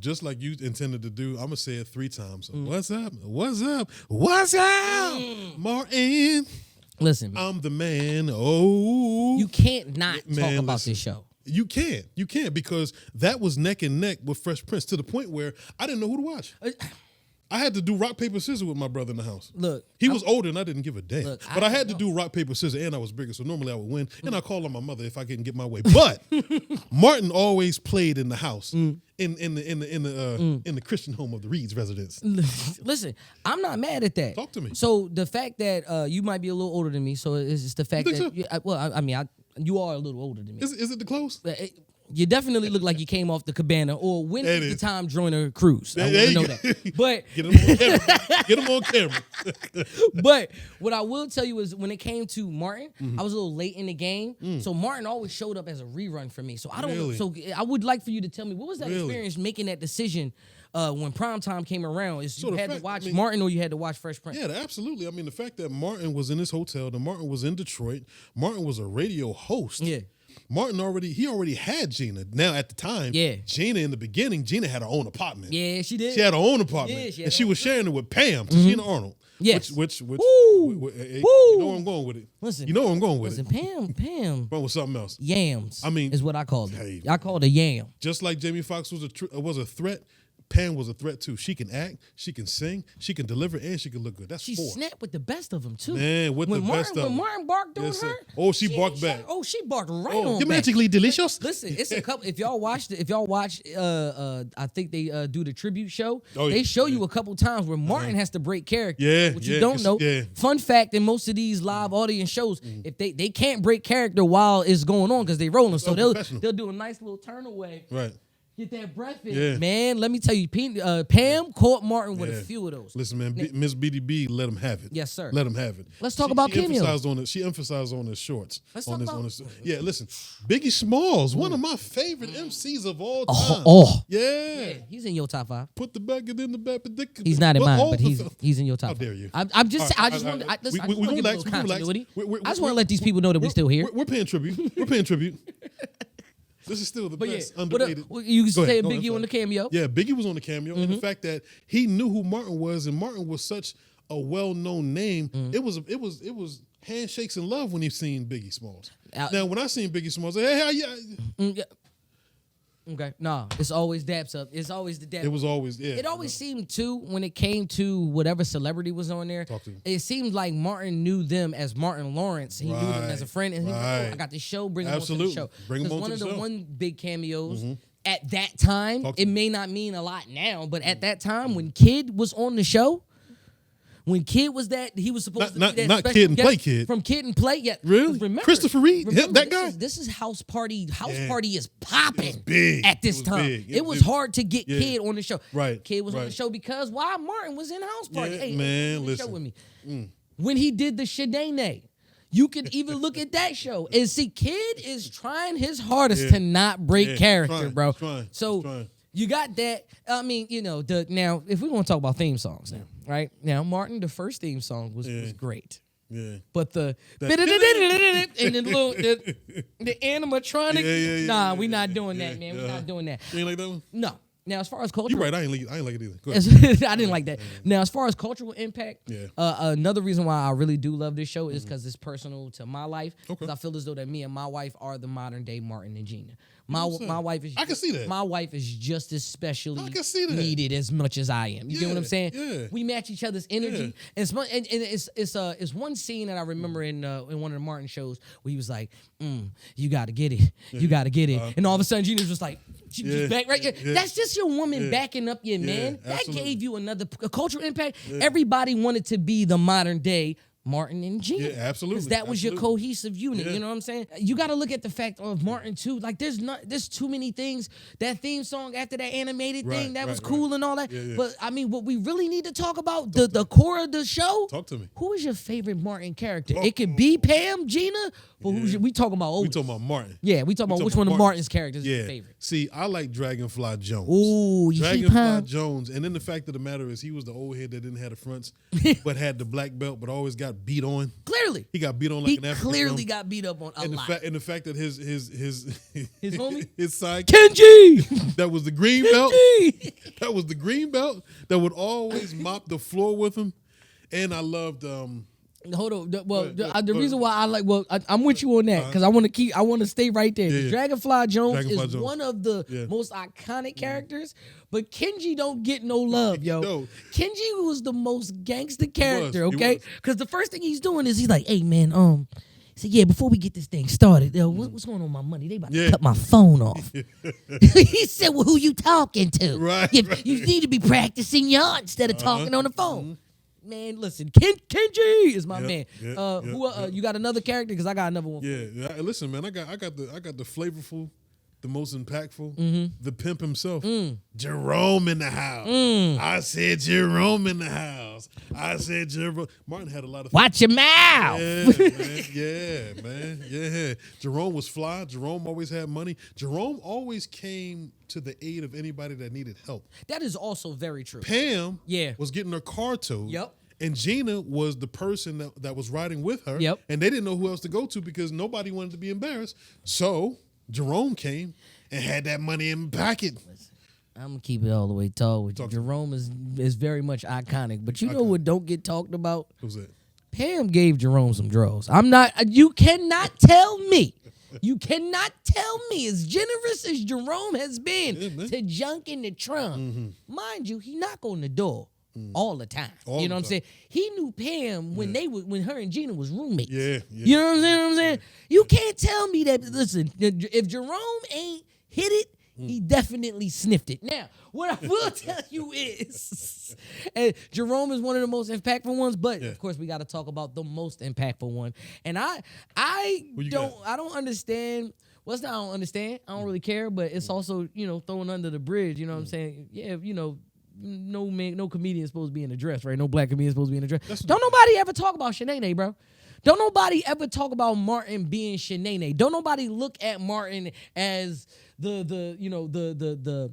Just like you intended to do, I'm going to say it 3 times. So what's up? What's up? What's up? Martin. Listen. I'm the man. Oh. You can't not talk about this show. You can't. You can't because that was neck and neck with Fresh Prince to the point where I didn't know who to watch. I had to do rock, paper, scissors with my brother in the house. Look. He was older and I didn't give a damn. Look, but I had to do rock, paper, scissors and I was bigger, so normally I would win. And I called on my mother if I couldn't get my way. But Martin always played in the house. In the Christian home of the Reid's residence. Listen, I'm not mad at that. Talk to me. So the fact that you might be a little older than me, so it's just the fact that so? you are a little older than me. Is it the clothes? You definitely look like you came off the Cabana or went the Tom Joyner cruise. I want to know that. But get him on camera. Get him on camera. But what I will tell you is when it came to Martin, I was a little late in the game. So Martin always showed up as a rerun for me. So I don't know. So I would like for you to tell me, what was that experience making that decision when primetime came around? Is you had to watch Martin or you had to watch Fresh Prince? Yeah, absolutely. I mean, the fact that Martin was in his hotel, that Martin was in Detroit, Martin was a radio host. Yeah. Martin already had Gina. Now at the time, Gina in the beginning, Gina had her own apartment. Yeah, she did. She had her own apartment, and she was sharing it with Pam, Gina Arnold. Yes. Which Woo! you know where I'm going with it. Listen, you know where I'm going with it. Pam. Wrong with something else. Yams. I mean, is what I called it. Hey, I called it a yam. Just like Jamie Foxx was a threat. Pam was a threat too. She can act, she can sing, she can deliver, and she can look good. That's she 4. snapped with the best of them too. Man, with the best of them. When Martin barked on her, she barked back. She barked right on You're back. magically delicious. Listen, it's a couple. If y'all watch, I think they do the tribute show. They show you a couple times where Martin has to break character. Yeah, what you don't know. Yeah. Fun fact: in most of these live audience shows, if they can't break character while it's going on because they rolling, so they'll do a nice little turn away. Right. Get that breath in. Yeah. Man, let me tell you, Pam caught Martin with a few of those. Listen, man, Miss BDB let him have it. Yes, sir. Let him have it. Let's talk about cameos. She emphasized on his shorts. Let's talk about... listen, Biggie Smalls, one of my favorite MCs of all time. Yeah, he's in your top 5. Put the back in the back. He's not in mine, but he's in your top 5. How dare you? I just want to give a little continuity. I just want to let these people know that we're still here. We're paying tribute. We're paying tribute. This is still the best underrated. You say Biggie on the cameo. Yeah, Biggie was on the cameo. And the fact that he knew who Martin was, and Martin was such a well-known name, it was handshakes and love when he seen Biggie Smalls. Now, when I seen Biggie Smalls, yeah. Okay, it's always daps up. It's always the dap. It was always, It always seemed, too, when it came to whatever celebrity was on there, it seemed like Martin knew them as Martin Lawrence. He knew them as a friend. And he was like, I got this show, bring him on to the show. Because one of the one big cameos at that time, it may not mean a lot now, but at that time, when Kid was on the show, when Kid was he was supposed to be that not special Kid and guest Play Kid. From Kid and Play. Yeah, really? Remember, Christopher Reid? That guy? This is House Party. Party is popping big. At this time. Big. It was hard to get Kid on the show. Right. Kid was on the show because Martin was in House Party. Yeah, hey, man, listen. Show with me. When he did the Shadane, you could even look at that show and see Kid is trying his hardest to not break character, bro. Trying. You got that. I mean, now if we want to talk about theme songs now, right? Now, Martin, the first theme song was great. Yeah. But and then the animatronic, we're not doing that, man. We're not doing that. You ain't like that one? No. Now, as far as culture, you're right. I ain't like it either. Go ahead. I didn't like that. Now, as far as cultural impact, another reason why I really do love this show is because it's personal to my life. Because I feel as though that me and my wife are the modern day Martin and Gina. My wife is. I can see that. My wife is just as specially I can see that. needed as much as I am. You get what I'm saying? Yeah. We match each other's energy. And it's one scene that I remember in one of the Martin shows where he was like, "You got to get it, you got to get it," and all of a sudden Gina's just like, she's back right. That's just your woman backing up your man. That gave you a cultural impact. Everybody wanted to be the modern day Martin and Gina. Yeah, absolutely. Because that was your cohesive unit. You know what I'm saying? You got to look at the fact of Martin too. Like there's too many things. That theme song after that animated thing that was cool and all that. Yeah. But I mean, what we really need to talk about the core of the show. Talk to me. Who is your favorite Martin character? It could be Pam, Gina, but we talking about? We talking about Martin. Yeah, we talking about which one of Martin's characters is your favorite. See, I like Dragonfly Jones. Ooh, you Dragonfly Jones. And then the fact of the matter is he was the old head that didn't have the fronts, but had the black belt, but always got got beat on. Clearly. He got beat on like an African. He clearly got beat up on a lot. And the fact that his homie? his side Kenji! that was the green belt. That was the green belt that would always mop the floor with him. And I loved hold on. The reason why I like, I'm with you on that because I want to stay right there. Yeah. Dragonfly Jones is one of the most iconic characters, but Kenji don't get no love, yo. No. Kenji was the most gangster character, okay? Because the first thing he's doing is he's like, hey, man, he said, yeah, before we get this thing started, what's going on with my money? They about to cut my phone off. He said, well, who you talking to? Right. You need to be practicing yacht instead of talking on the phone. Mm-hmm. Man, listen, Kenji is my man. You got another character? Because I got another one. Yeah, listen, man, I got the flavorful, the most impactful, the pimp himself, Jerome in the house. I said Jerome in the house. I said Jerome. Martin had a lot of. Watch your mouth. Yeah, man. Yeah. Jerome was fly. Jerome always had money. Jerome always came to the aid of anybody that needed help. That is also very true. Pam was getting her car towed. Yep. And Gina was the person that was riding with her. Yep. And they didn't know who else to go to because nobody wanted to be embarrassed. So Jerome came and had that money in pocket. Listen, I'm going to keep it all the way tall with you. Jerome is very much iconic. But you know what don't get talked about? Who's that? Pam gave Jerome some draws. You cannot tell me. You cannot tell me, as generous as Jerome has been to junk in the trunk. Mind you, he knock on the door all the time. You know what I'm saying? He knew Pam when when her and Gina was roommates. Yeah. You know what I'm saying? You can't tell me that. Listen, if Jerome ain't hit it, he definitely sniffed it. Now, what I will tell you is, and Jerome is one of the most impactful ones, but of course we got to talk about the most impactful one. And I don't understand. Well, it's not I don't understand. I don't really care, but it's also, throwing under the bridge. You know what I'm saying? Yeah, no comedian is supposed to be in a dress, right? No black comedian is supposed to be in a dress. Don't nobody ever talk about Shanae, bro. Don't nobody ever talk about Martin being Shanae. Don't nobody look at Martin as the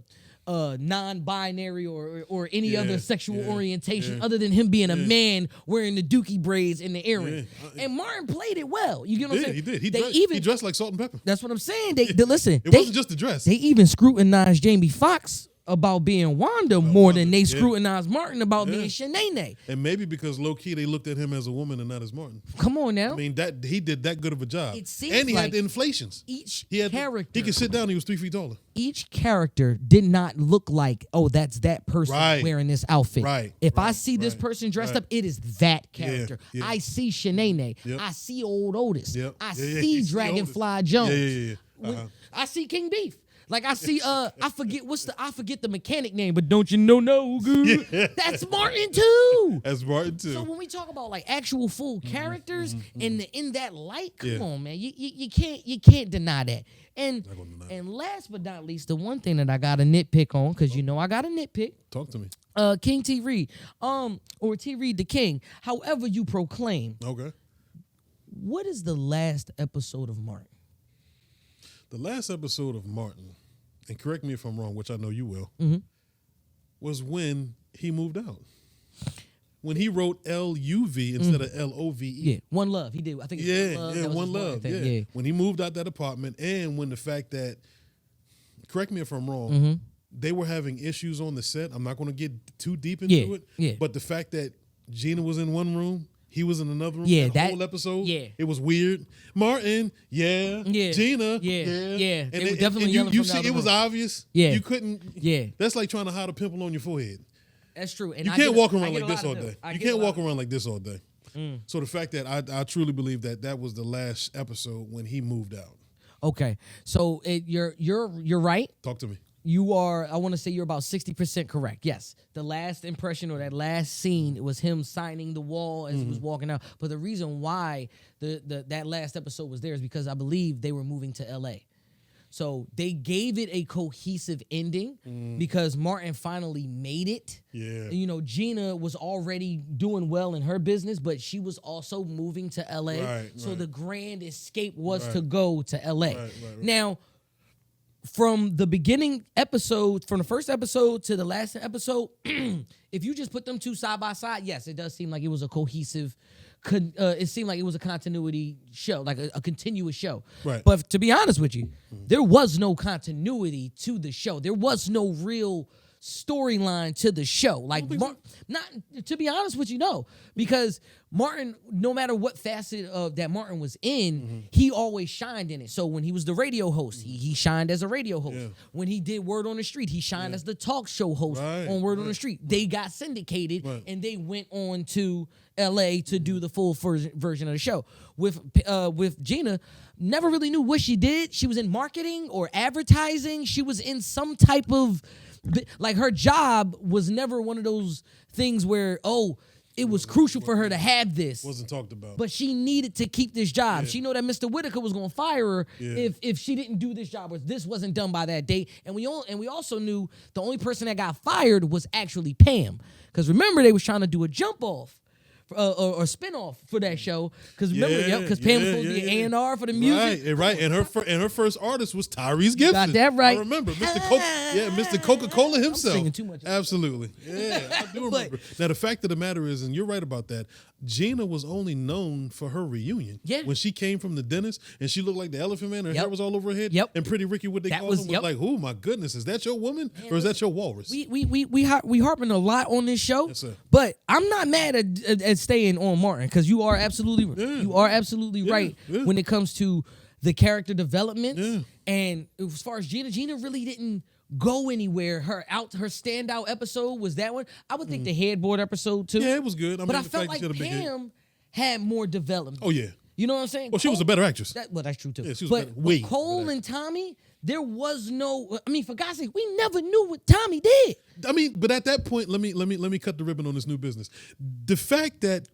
non-binary or any other sexual orientation other than him being a man wearing the dookie braids and the earring. And Martin played it well. You get what I'm saying? He did. He dressed like Salt and Pepper. That's what I'm saying. Listen. It wasn't just the dress. They even scrutinized Jamie Foxx about being Wanda more than they scrutinized Martin about being Shanae. And maybe because low-key they looked at him as a woman and not as Martin. Come on now. I mean, that he did that good of a job. It seems and he like had the inflations. Each character. He could sit down, he was 3 feet taller. Each character did not look like, that's that person wearing this outfit. If I see this person dressed up, it is that character. I see Shanae. I see old Otis. I see Dragonfly Jones. I see King Beef. Like I see, I forget the mechanic name, but don't you know no good? That's Martin too. That's Martin too. So when we talk about like actual full characters in that light, come on, man, you can't deny that. And last but not least, the one thing that I got a nitpick on, because I got a nitpick. Talk to me. King T-Reid, or T-Reid the King, however you proclaim. Okay. What is the last episode of Martin? The last episode of Martin, and correct me if I'm wrong, which I know you will, was when he moved out. When he wrote L-U-V instead of L-O-V-E. Yeah, One Love. He did. I think One Love. Yeah. When he moved out that apartment, and when the fact that, correct me if I'm wrong, they were having issues on the set. I'm not going to get too deep into it. But the fact that Gina was in one room, he was in another room. Yeah, that whole episode. Yeah, it was weird. Martin, Gina, and they were definitely yelling you from see, the it was obvious. Yeah, you couldn't. Yeah, that's like trying to hide a pimple on your forehead. That's true. And you can't walk around like this all day. You can't walk around like this all day. So the fact that I truly believe that was the last episode when he moved out. Okay, so you're right. Talk to me. You are, I want to say you're about 60% correct. Yes. The last impression or that last scene, it was him signing the wall as he was walking out. But the reason why that last episode was there is because I believe they were moving to L.A. So they gave it a cohesive ending because Martin finally made it. Yeah. Gina was already doing well in her business, but she was also moving to L.A. So the grand escape was to go to L.A. Right. Now, from the beginning episode, from the first episode to the last episode, if you just put them two side by side, yes, it does seem like it was a cohesive it seemed like it was a continuity show, like a continuous show. Right. But to be honest with you, there was no continuity to the show. There was no real storyline to the show. Like, not to be honest with you, no, because Martin, no matter what facet of that Martin was in, he always shined in it. So when he was the radio host, he shined as a radio host. Yeah. When he did Word on the Street, he shined as the talk show host on Word on the Street. They got syndicated and they went on to LA to do the full version of the show. With Gina, never really knew what she did. She was in marketing or advertising. She was in some type of, like, her job was never one of those things where, it was crucial for her to have this. Wasn't talked about. But she needed to keep this job. Yeah. She know that Mr. Whitaker was going to fire her if she didn't do this job, or this wasn't done by that date. And we also knew the only person that got fired was actually Pam. Because remember, they was trying to do a jump off. Or spin-off for that show, because remember, because Pam was supposed to be A&R for the music, right, and her first artist was Tyrese Gibson. Got that right. I remember Mr. Coca-Cola himself. I'm singing too much. Absolutely, I do remember. Now the fact of the matter is, and you're right about that, Gina was only known for her reunion. Yeah. When she came from the dentist and she looked like the Elephant Man, her hair was all over her head. Yep. And Pretty Ricky, what they called him, was like, oh my goodness, is that your woman or is that your walrus? We harping a lot on this show, yes, sir. But I'm not mad at staying on Martin, because you are absolutely right when it comes to the character development. Yeah. And as far as Gina really didn't go anywhere. Her standout episode was that one. I would think the headboard episode too. Yeah, it was good. I felt like Pam had more development. Oh yeah. You know what I'm saying? Well, she was a better actress. That's true too. Yeah, she was but with Cole and Tommy, there was no. I mean, for God's sake, we never knew what Tommy did. I mean, but at that point, let me cut the ribbon on this new business. The fact that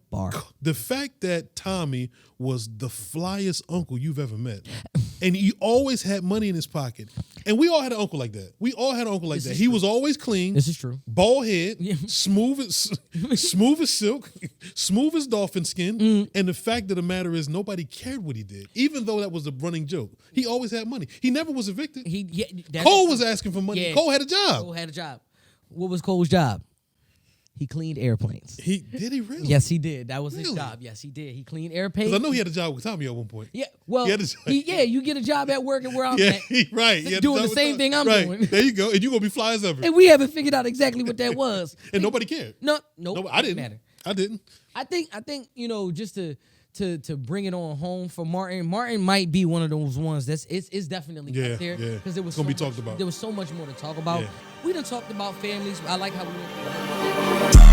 Tommy was the flyest uncle you've ever met, and he always had money in his pocket, and we all had an uncle like that. He was always clean. This is true. Bald head, smooth as silk, smooth as dolphin skin. And the fact of the matter is, nobody cared what he did, even though that was a running joke. He always had money. He never was evicted. Cole was asking for money. Yeah. Cole had a job. What was Cole's job? He cleaned airplanes. Did he really? Yes, he did. That was his job. Yes, he did. He cleaned airplanes. Because I know he had a job with Tommy at one point. Yeah, well, you get a job at work and where I'm at. Right. Doing the same thing I'm doing. There you go. And you're going to be fly as ever. And we haven't figured out exactly what that was. And nobody cared. No, I didn't. Matter. I didn't. I think just to bring it on home for Martin. Martin might be one of those ones that's it's definitely up there because it was gonna be talked about. There was so much more to talk about. We done talked about families. I like how we went.